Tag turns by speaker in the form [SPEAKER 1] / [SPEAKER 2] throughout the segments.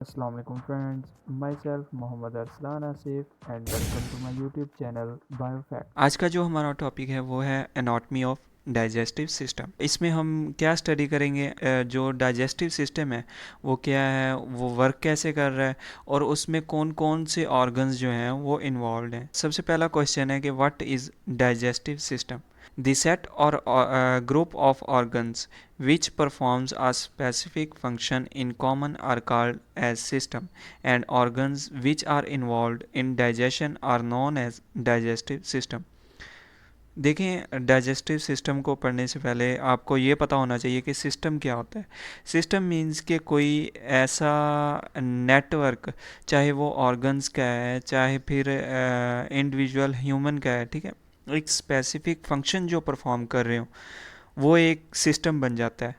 [SPEAKER 1] Assalamu alaikum friends, myself Mohammad Arslan Asif and welcome to my YouTube channel BioFact।
[SPEAKER 2] आज का जो हमारा topic है वो है एनाटॉमी ऑफ डाइजेस्टिव सिस्टम। इसमें हम क्या स्टडी करेंगे, जो डाइजेस्टिव सिस्टम है वो क्या है, वो वर्क कैसे कर रहा है और उसमें कौन कौन से ऑर्गन्स जो हैं वो इन्वॉल्व हैं। सबसे पहला क्वेश्चन है कि what is digestive system. The set or group of organs which performs a specific function in common are called as system, and organs which are involved in digestion are known as digestive system। देखें, digestive system को पढ़ने से पहले आपको ये पता होना चाहिए कि सिस्टम क्या होता है। सिस्टम मींस कि कोई ऐसा नेटवर्क, चाहे वो ऑर्गन्स का है चाहे फिर इंडिविजुअल ह्यूमन का है, ठीक है, एक स्पेसिफिक फंक्शन जो परफॉर्म कर रहे हो वो एक सिस्टम बन जाता है।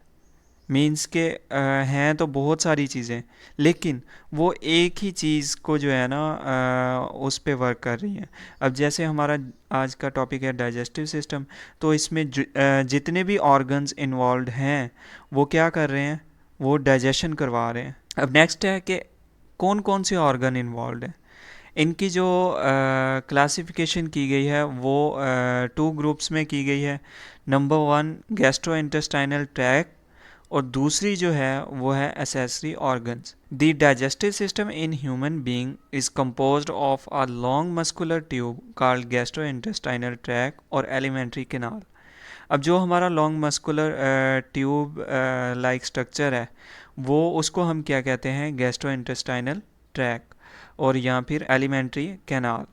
[SPEAKER 2] मीन्स के हैं तो बहुत सारी चीज़ें, लेकिन वो एक ही चीज़ को जो है ना उस पे वर्क कर रही हैं। अब जैसे हमारा आज का टॉपिक है डाइजेस्टिव सिस्टम, तो इसमें जितने भी ऑर्गन्स इन्वॉल्व हैं वो क्या कर रहे हैं, वो डाइजेशन करवा रहे हैं। अब नेक्स्ट है कि कौन कौन से ऑर्गन इन्वॉल्व हैं। इनकी जो क्लासिफिकेशन की गई है वो टू ग्रुप्स में की गई है। Number one gastro intestinal tract, और दूसरी जो है वो है accessory organs. The digestive system in human being is composed of a long muscular tube called gastro intestinal tract और एलिमेंट्री कैनाल। अब जो हमारा long muscular tube like structure है वो उसको हम क्या कहते हैं, गैस्ट्रो इंटेस्टाइनल ट्रैक और या फिर एलिमेंट्री कैनाल।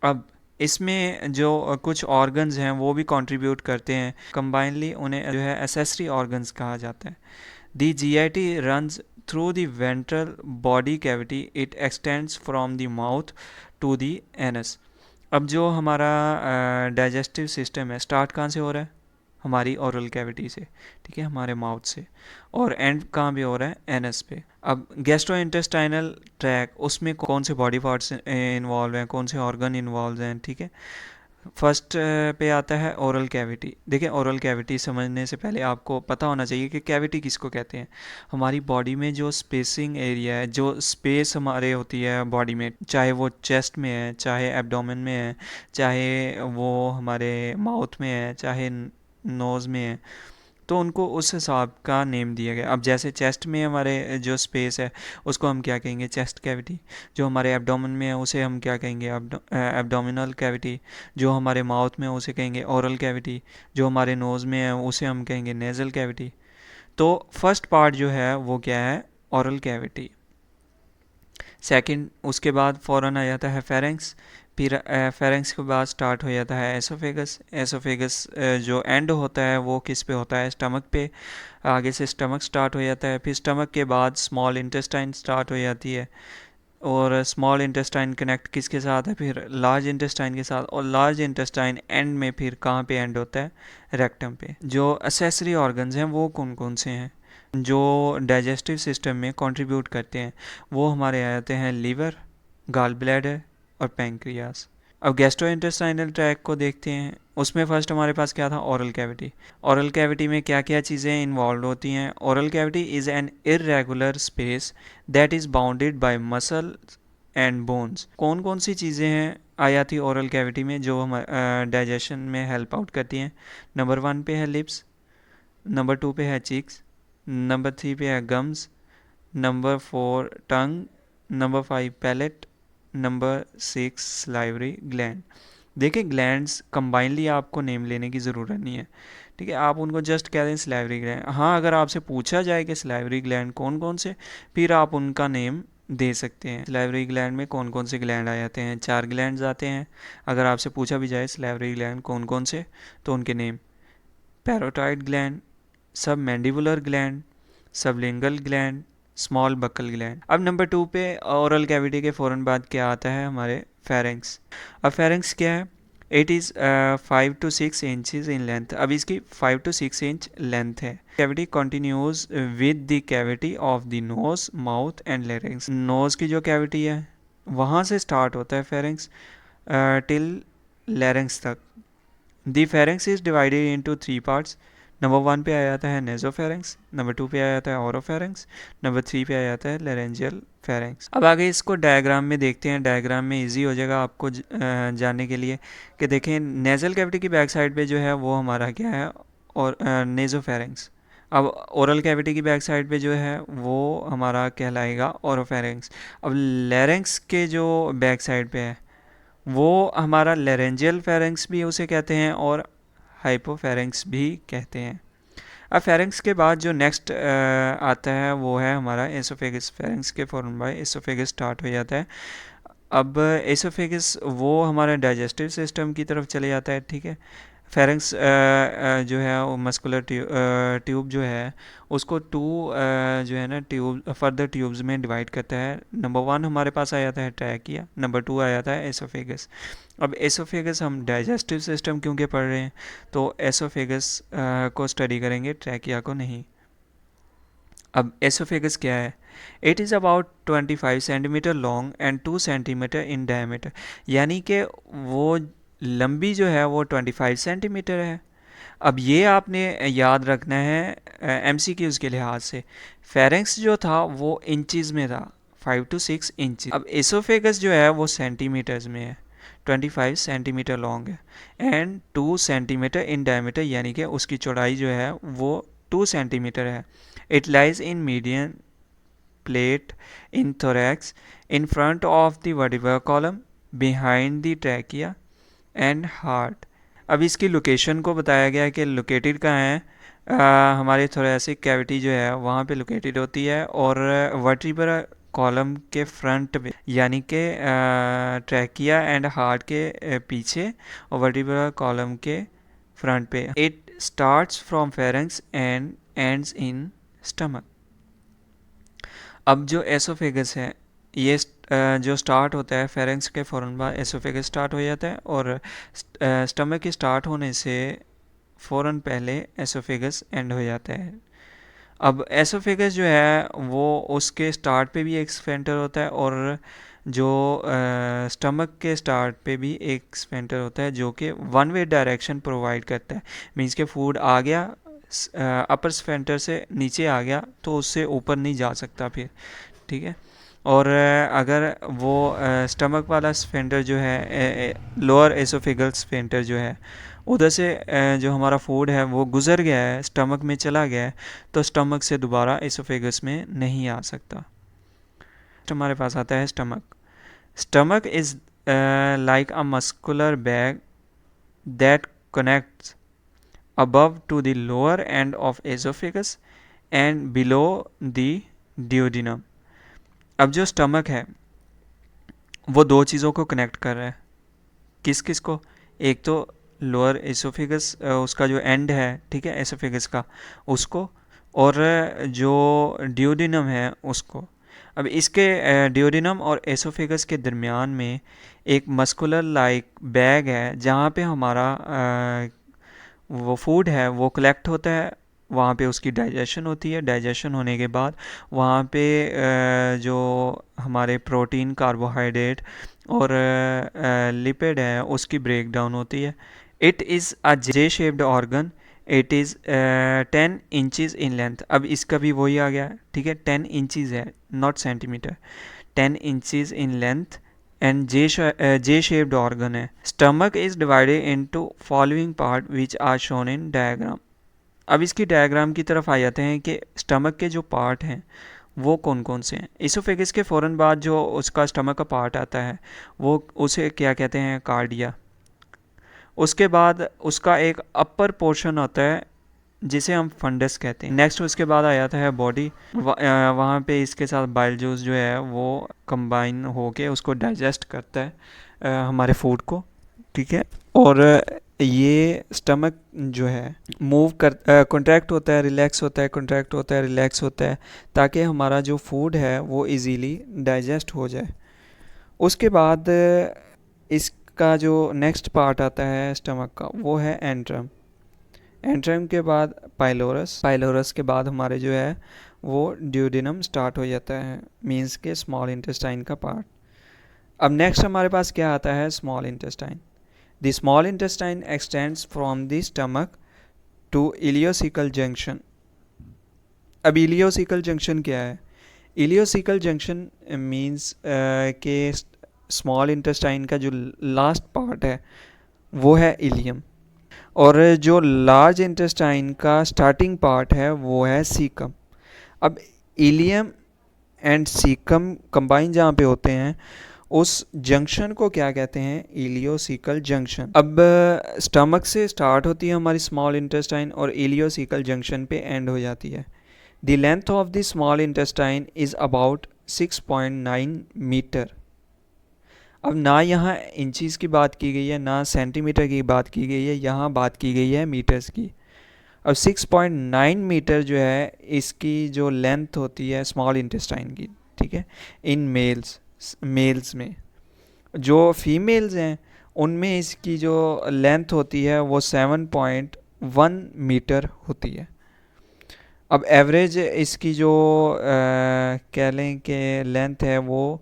[SPEAKER 2] अब इसमें जो कुछ ऑर्गन्स हैं वो भी कंट्रीब्यूट करते हैं, कंबाइनली उन्हें जो है एसेसरी ऑर्गन्स कहा जाता है। The GIT runs through the ventral body cavity, it extends from the mouth to the anus. अब जो हमारा डाइजेस्टिव सिस्टम है स्टार्ट कहाँ से हो रहा है, हमारी ओरल कैविटी से, ठीक है, हमारे माउथ से, और एंड कहाँ पे हो रहा है, एनस पे। अब गैस्ट्रो इंटेस्टाइनल ट्रैक, उसमें कौन से बॉडी पार्ट्स इन्वॉल्व हैं, कौन से ऑर्गन इन्वॉल्व हैं, ठीक है। फर्स्ट पे आता है ओरल कैविटी। देखिए, ओरल कैविटी समझने से पहले आपको पता होना चाहिए कि कैविटी किसको कहते हैं। हमारी बॉडी में जो स्पेसिंग एरिया है, जो स्पेस हमारे होती है बॉडी में, चाहे वो चेस्ट में है, चाहे एब्डोमेन में है, चाहे वो हमारे माउथ में है, चाहे नोज़ में है, तो उनको उस हिसाब का नेम दिया गया। अब जैसे चेस्ट में हमारे जो स्पेस है उसको हम क्या कहेंगे, चेस्ट कैविटी। जो हमारे एब्डोमेन में है उसे हम क्या कहेंगे, एब्डोमिनल कैविटी। जो हमारे माउथ में है उसे कहेंगे ओरल कैविटी। जो हमारे नोज़ में है उसे हम कहेंगे नेज़ल कैविटी। तो फर्स्ट पार्ट जो है वो क्या है, ओरल कैविटी। सेकंड, उसके बाद फ़ौरन आ जाता है फेरेंक्स। फिर फेरेंक्स के बाद स्टार्ट हो जाता है एसोफेगस। एसोफेगस जो एंड होता है वो किस पे होता है, स्टमक पे। आगे से स्टमक स्टार्ट हो जाता है, फिर स्टमक के बाद स्मॉल इंटेस्टाइन स्टार्ट हो जाती है, और स्मॉल इंटेस्टाइन कनेक्ट किसके साथ है, फिर लार्ज इंटेस्टाइन के साथ, और लार्ज इंटेस्टाइन एंड में फिर कहाँ पे एंड होता है, रेक्टम पे। जो एसेसरी ऑर्गन्स हैं वो कौन कौन से हैं जो डाइजेस्टिव सिस्टम में कंट्रीब्यूट करते हैं, वो हमारे आ जाते हैं लीवर, गाल ब्लैडर और पैंक्रियास। अब गैस्ट्रोइंटेस्टाइनल ट्रैक को देखते हैं। उसमें फर्स्ट हमारे पास क्या था, ओरल कैविटी। ओरल कैविटी में क्या क्या चीज़ें इन्वॉल्व होती हैं। Oral cavity is an irregular space that is bounded by muscle and bones. कौन कौन सी चीज़ें हैं आ जाती ओरल कैविटी में जो हम डाइजेशन में हेल्प आउट करती हैं। नंबर वन पे है लिप्स, नंबर टू पे है चिक्स, नंबर थ्री पे है gums, number four tongue, number five palate, number six salivary gland. देखिए, ग्लैंड्स कंबाइनली आपको नेम लेने की ज़रूरत नहीं है, ठीक है, आप उनको जस्ट कह दें स्लाइवरी ग्लैंड। हाँ, अगर आपसे पूछा जाए कि स्लाइवरी ग्लैंड कौन कौन से, फिर आप उनका नेम दे सकते हैं। स्लाइवरी ग्लैंड में कौन कौन से ग्लैंड आ जाते हैं, चार ग्लैंड्स आते हैं। अगर आपसे पूछा भी जाए स्लाइवरी ग्लैंड कौन कौन से, तो उनके name: parotid gland, submandibular gland, sublingual gland, small buccal gland. अब नंबर टू पे ओरल कैविटी के फ़ौरन बाद क्या आता है, हमारे फेरेंक्स। अब फेरेंक्स क्या है, it is 5 to 6 inches in length. अब इसकी 5 to 6 इंच लेंथ है। Cavity continues with the cavity of the nose, mouth and larynx. Nose की जो कैविटी है वहाँ से स्टार्ट होता है फेरेंक्स टिल लेरिंग्स तक। The pharynx is divided into three parts. Number 1 पे आ जाता है नेजोफेरेंक्स, नंबर 2 पे आ जाता है ओरोफेरेंक्स, नंबर 3 पे आ जाता है लैरेंजियल फेरेंक्स। अब आगे इसको डायग्राम में देखते हैं। डायग्राम में इजी हो जाएगा आपको जानने के लिए कि देखें नेजल कैविटी की बैक साइड पे जो है वो हमारा क्या है, और नेजोफेरेंक्स। अब ओरल कैविटी की बैक साइड पे जो है वो हमारा कहलाएगा ओरोफेरेंक्स। अब लैरेंक्स के जो बैक साइड पे है वो हमारा लैरेंजियल फेरेंक्स भी उसे कहते हैं और हाइपोफेरेंक्स भी कहते हैं। अब फेरेंक्स के बाद जो नेक्स्ट आता है वो है हमारा एसोफेगस। फेरेंक्स के फ़ौरन बाद एसोफेगस स्टार्ट हो जाता है। अब एसोफेगस वो हमारे डाइजेस्टिव सिस्टम की तरफ चले जाता है, ठीक है। फेरेंक्स जो है वो मस्कुलर ट्यूब जो है उसको टू जो है ना ट्यूब फर्दर ट्यूब्स में डिवाइड करता है। नंबर 1 हमारे पास आ जाता है ट्रैकिया, नंबर 2 आ जाता है एसोफेगस। अब एसोफेगस हम डाइजेस्टिव सिस्टम क्योंकि पढ़ रहे हैं तो एसोफेगस को स्टडी करेंगे, ट्रैकिया को नहीं। अब एसोफेगस क्या है? It is about 25 centimetre long and 2 centimetre in diameter, यानी कि वो लंबी जो है वो 25 सेंटीमीटर है। अब ये आपने याद रखना है एमसीक्यूज़ के लिहाज से। फेरेंक्स जो था वो इंचज़ में था, 5 to 6 इंच। अब एसोफेगस जो है वो सेंटीमीटर्स में है, 25 सेंटीमीटर लॉन्ग है एंड 2 सेंटीमीटर इन डायमीटर, यानी कि उसकी चौड़ाई जो है वो 2 सेंटीमीटर है। It lies in median plate in thorax in front of the vertebral column behind the trachea and heart। अब इसकी लोकेशन को बताया गया है कि लोकेटेड कहाँ है, हमारे थोरेसिक कैविटी जो है वहाँ पे लोकेटेड होती है और वर्टिब्रल कॉलम के फ्रंट पे, यानी कि ट्रैकिया एंड हार्ट के पीछे और वर्टिब्रल कॉलम के फ्रंट पे। It starts from pharynx and ends in stomach. अब जो एसोफेगस है ये जो स्टार्ट होता है फेरेंक्स के फ़ौरन बाद एसोफेगस स्टार्ट हो जाता है और स्टमक के स्टार्ट होने से फ़ौरन पहले एसोफेगस एंड हो जाता है। अब एसोफेगस जो है वो उसके स्टार्ट पे भी एक स्फेंटर होता है और जो स्टमक के स्टार्ट पे भी एक स्फेंटर होता है जो कि वन वे डायरेक्शन प्रोवाइड करता है। मीन्स के फूड आ गया अपर स्फेंटर से नीचे आ गया तो उससे ऊपर नहीं जा सकता फिर, ठीक है। और अगर वो स्टमक वाला स्फेंटर जो है लोअर एसोफेगल स्फेंटर जो है उधर से जो हमारा फूड है वो गुज़र गया है, स्टमक में चला गया है, तो स्टमक से दोबारा एसोफेगस में नहीं आ सकता। हमारे पास आता है stomach. Stomach is like a muscular bag that connects above to the lower end of esophagus and below the duodenum। अब जो स्टमक है वो दो चीज़ों को कनेक्ट कर रहा है। किस किस को? एक तो लोअर एसोफेगस उसका जो एंड है, ठीक है, एसोफेगस का, उसको, और जो डियोडिनम है उसको। अब इसके डियोडिनम और एसोफेगस के दरमियान में एक मस्कुलर लाइक बैग है जहाँ पे हमारा वो फूड है वो कलेक्ट होता है, वहाँ पे उसकी डाइजेशन होती है। डाइजेशन होने के बाद वहाँ पे जो हमारे प्रोटीन, कार्बोहाइड्रेट और लिपिड है उसकी ब्रेक डाउन होती है। It is a J shaped organ, it is 10 inches in length. अब इसका भी वही आ गया, ठीक है, 10 इंचज़ है, not centimetre, 10 inches in length and J shaped organ है। Stomach is divided into following part which are shown in diagram. अब इसकी डायग्राम की तरफ आ जाते हैं कि स्टमक के जो पार्ट हैं वो कौन कौन से हैं। इसोफेगस के फ़ौरन बाद जो उसका स्टमक का पार्ट आता है वो उसे क्या कहते हैं, कार्डिया। उसके बाद उसका एक अपर पोर्शन होता है जिसे हम फंडस कहते हैं। नेक्स्ट उसके बाद आ जाता है बॉडी, वहाँ पे इसके साथ बाइल जूस जो है वो कंबाइन होके उसको डाइजेस्ट करता है हमारे फूड को, ठीक है। और ये स्टमक जो है मूव कर कॉन्ट्रैक्ट होता है, रिलैक्स होता है, कॉन्ट्रैक्ट होता है, रिलैक्स होता है, ताकि हमारा जो फूड है वो इजीली डाइजेस्ट हो जाए। उसके बाद इसका जो नेक्स्ट पार्ट आता है स्टमक का वो है एंट्रम। एंट्रम के बाद पाइलोरस, पाइलोरस के बाद हमारे जो है वो ड्यूडेनम स्टार्ट हो जाता है, मींस के स्मॉल इंटेस्टाइन का पार्ट। अब नेक्स्ट हमारे पास क्या आता है, small intestine. The small intestine extends from the stomach to ileocaecal junction. अब इलियोसिकल जंक्शन क्या है? इलियोसिकल जंक्शन मींस के स्मॉल इंटेस्टाइन का जो लास्ट पार्ट है वो है इलियम, और जो लार्ज इंटेस्टाइन का स्टार्टिंग पार्ट है वो है सीकम। अब इलियम एंड सीकम कंबाइन जहाँ पे होते हैं उस जंक्शन को क्या कहते हैं? Ileocaecal junction. अब स्टमक से स्टार्ट होती है हमारी स्मॉल इंटेस्टाइन और इलियोसिकल जंक्शन पे एंड हो जाती है। The length of the small intestine is about 6.9 metre. अब ना यहाँ इंचज़ की बात की गई है ना सेंटीमीटर की बात की गई है, यहाँ बात की गई है मीटर्स की। अब 6.9 मीटर जो है इसकी जो लेंथ होती है स्मॉल इंटेस्टाइन की, ठीक है, इन मेल्स में। जो फीमेल्स हैं उनमें इसकी जो लेंथ होती है वो 7.1 मीटर होती है। अब एवरेज इसकी जो कह लें कि लेंथ है वो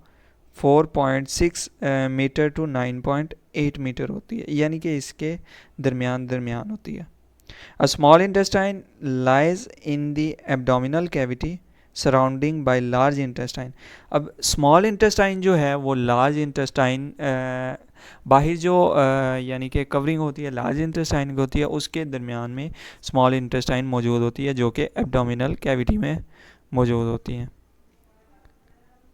[SPEAKER 2] 4.6 मीटर टू 9.8 मीटर होती है, यानी कि इसके दरमियान होती है। A small intestine lies in the abdominal cavity surrounding by large intestine। अब small intestine जो है वो large intestine बाहर जो यानी कि कवरिंग होती है large intestine की होती है, उसके दरमियान में small intestine मौजूद होती है जो कि abdominal cavity में मौजूद होती है।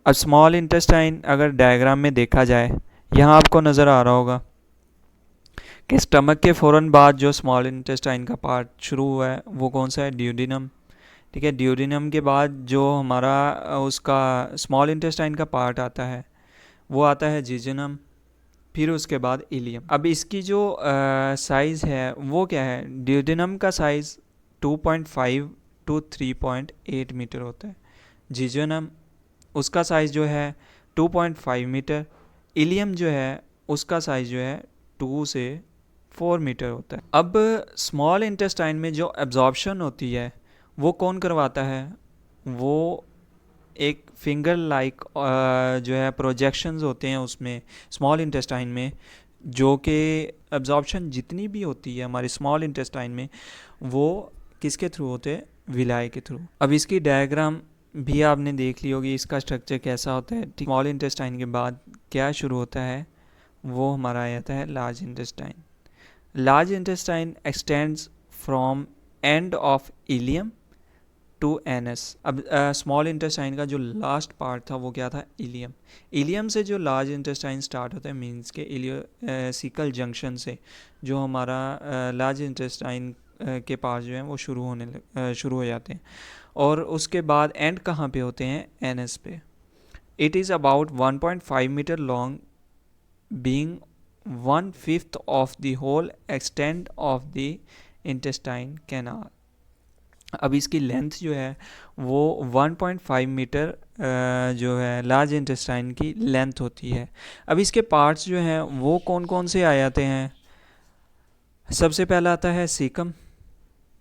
[SPEAKER 2] अब small intestine अगर डायग्राम में देखा जाए, यहाँ आपको नज़र आ रहा होगा कि स्टमक के फ़ौरन बाद जो स्मॉल इंटेस्टाइन का पार्ट शुरू हुआ है वो कौन सा है? ड्यूडिनम। ठीक है, ड्यूडिनम के बाद जो हमारा उसका स्मॉल इंटेस्टाइन का पार्ट आता है वो आता है जिजनम, फिर उसके बाद इलियम। अब इसकी जो साइज़ है वो क्या है? ड्यूडिनम का साइज़ 2.5 टू 3.8 मीटर होता है। जिजनम उसका साइज़ जो है 2.5 मीटर। इलियम जो है उसका साइज़ जो है 2 से 4 मीटर होता है। अब स्मॉल इंटेस्टाइन में जो एब्जॉर्प्शन होती है वो कौन करवाता है? वो एक फिंगर लाइक जो है प्रोजेक्शंस होते हैं उसमें स्मॉल इंटेस्टाइन में, जो कि एब्जॉर्प्शन जितनी भी होती है हमारी स्मॉल इंटेस्टाइन में वो किसके थ्रू होते हैं? विलाई के थ्रू। अब इसकी डायग्राम भी आपने देख ली होगी, इसका स्ट्रक्चर कैसा होता है। स्मॉल इंटेस्टाइन के बाद क्या शुरू होता है? वो हमारा आ जाता है large intestine. Large intestine extends from end of ileum to anus. अब स्मॉल इंटेस्टाइन का जो लास्ट पार्ट था वो क्या था? इलियम। इलियम से जो लार्ज इंटेस्टाइन स्टार्ट होता है मीन्स के इलियोसिकल जंक्शन से जो हमारा लार्ज इंटेस्टाइन के पास जो है वो शुरू हो जाते हैं, और उसके बाद एंड कहाँ पे होते हैं? एनस पे। It is about 1.5 metre long, being 1/5 of the whole extent of the intestine canal। अब इसकी लेंथ जो है वो 1.5 मीटर जो है लार्ज इंटेस्टाइन की लेंथ होती है। अब इसके पार्ट्स जो हैं वो कौन कौन से आ जाते हैं? सबसे पहला आता है सीकम।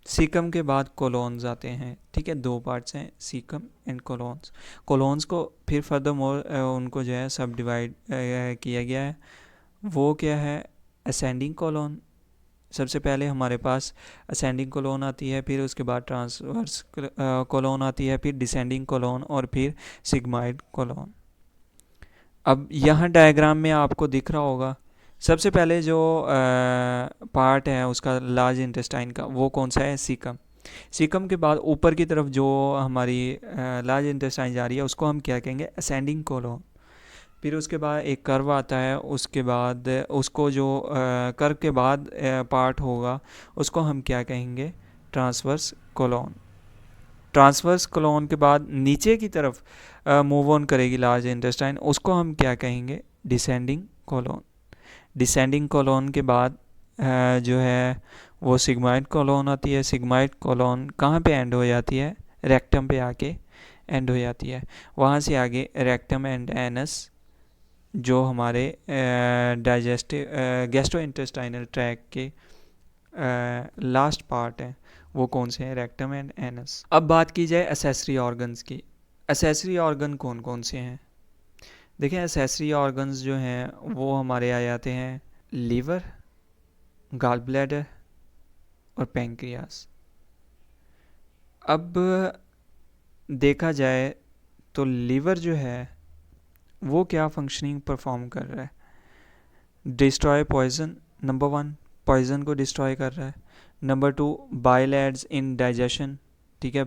[SPEAKER 2] सीकम के बाद कोलोन्स आते हैं। ठीक है, दो पार्ट्स हैं, सीकम एंड कोलोन्स। कोलोन्स को फिर फर्दर मोर उनको जो है सब डिवाइड किया गया है। वो क्या है? Ascending colon. सबसे पहले हमारे पास असेंडिंग कोलोन आती है, फिर उसके बाद ट्रांसवर्स कोलोन आती है, फिर डिसेंडिंग कोलोन और फिर सिग्माइड कोलोन। अब यहाँ डायग्राम में आपको दिख रहा होगा सबसे पहले जो पार्ट है उसका लार्ज इंटेस्टाइन का वो कौन सा है? सीकम। सीकम के बाद ऊपर की तरफ जो हमारी लार्ज इंटेस्टाइन जा रही है उसको हम क्या कहेंगे? Ascending colon. फिर उसके बाद एक कर्व आता है, उसके बाद उसको जो कर्व के बाद पार्ट होगा उसको हम क्या कहेंगे? Transverse colon. ट्रांसवर्स कोलोन के बाद नीचे की तरफ मूव ऑन करेगी लार्ज इंटेस्टाइन, उसको हम क्या कहेंगे? Descending colon. डिसेंडिंग कोलोन के बाद जो है वो सिग्माइड कोलोन आती है। सिग्माइड कोलोन कहाँ पे एंड हो जाती है? रेक्टम पे आके एंड हो जाती है। वहाँ से आगे रेक्टम एंड एनस जो हमारे डाइजेस्टिव गैस्ट्रोइंटेस्टाइनल ट्रैक के लास्ट पार्ट है वो कौन से हैं? Rectum and anus. अब बात की जाए एसेसरी ऑर्गन्स की। एसेसरी ऑर्गन कौन कौन से हैं? देखें, एसेसरी ऑर्गन्स जो हैं वो हमारे आ जाते हैं लीवर, गॉल ब्लैडर, और पैंक्रियास। अब देखा जाए तो लीवर जो है वो क्या फंक्शनिंग परफॉर्म कर रहा है? डिस्ट्रॉय पॉइजन, नंबर 1 पॉइजन को डिस्ट्रॉय कर रहा है। Number 2 bile aids in digestion, ठीक है।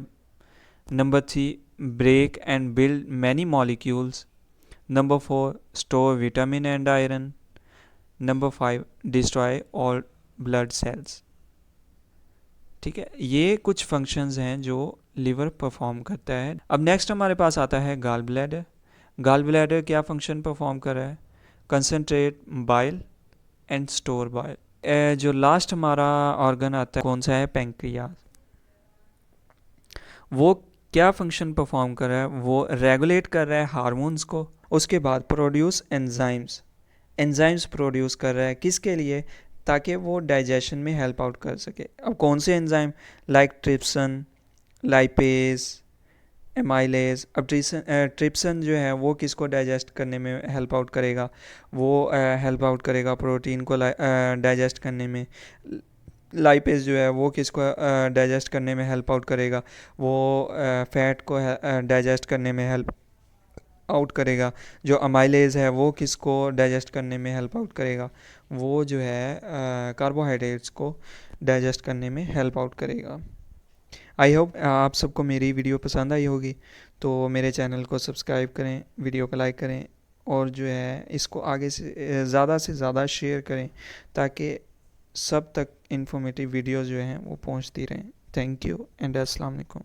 [SPEAKER 2] Number 3 break and build many molecules. Number 4 store vitamin and iron. Number 5 destroy all blood cells. ठीक है, ये कुछ फंक्शंस हैं जो लिवर परफॉर्म करता है। अब नेक्स्ट हमारे पास आता है गाल ब्लैडर। गाल ब्लैडर क्या फंक्शन परफॉर्म कर रहा है? Concentrate bile and store bile. जो लास्ट हमारा ऑर्गन आता है कौन सा है? पैंक्रियास। वो क्या फंक्शन परफॉर्म कर रहा है? वो रेगुलेट कर रहा है हार्मोन्स को। उसके बाद प्रोड्यूस एंजाइम्स, एंजाइम्स प्रोड्यूस कर रहा है किसके लिए? ताकि वो डाइजेशन में हेल्प आउट कर सके। अब कौन से enzyme? Like trypsin, lipase, amylase. अब ट्रिप्सन जो है वो किसको डाइजेस्ट करने में हेल्प आउट करेगा? वो हेल्प आउट करेगा प्रोटीन को डाइजेस्ट करने में। लाइपेज जो है वो किसको डाइजेस्ट करने में हेल्प आउट करेगा? वो फैट को डाइजेस्ट करने में हेल्प आउट करेगा। जो अमाइलेज है वो किसको डाइजेस्ट करने में हेल्प आउट करेगा? वो जो है कार्बोहाइड्रेट्स को डाइजेस्ट करने में हेल्प आउट करेगा। आई होप आप सबको मेरी वीडियो पसंद आई होगी, तो मेरे चैनल को सब्सक्राइब करें, वीडियो को लाइक करें और जो है इसको आगे से ज़्यादा शेयर करें ताकि सब तक इंफॉर्मेटिव वीडियोज़ जो हैं वो पहुंचती रहें। थैंक यू एंड अस्सलाम वालेकुम।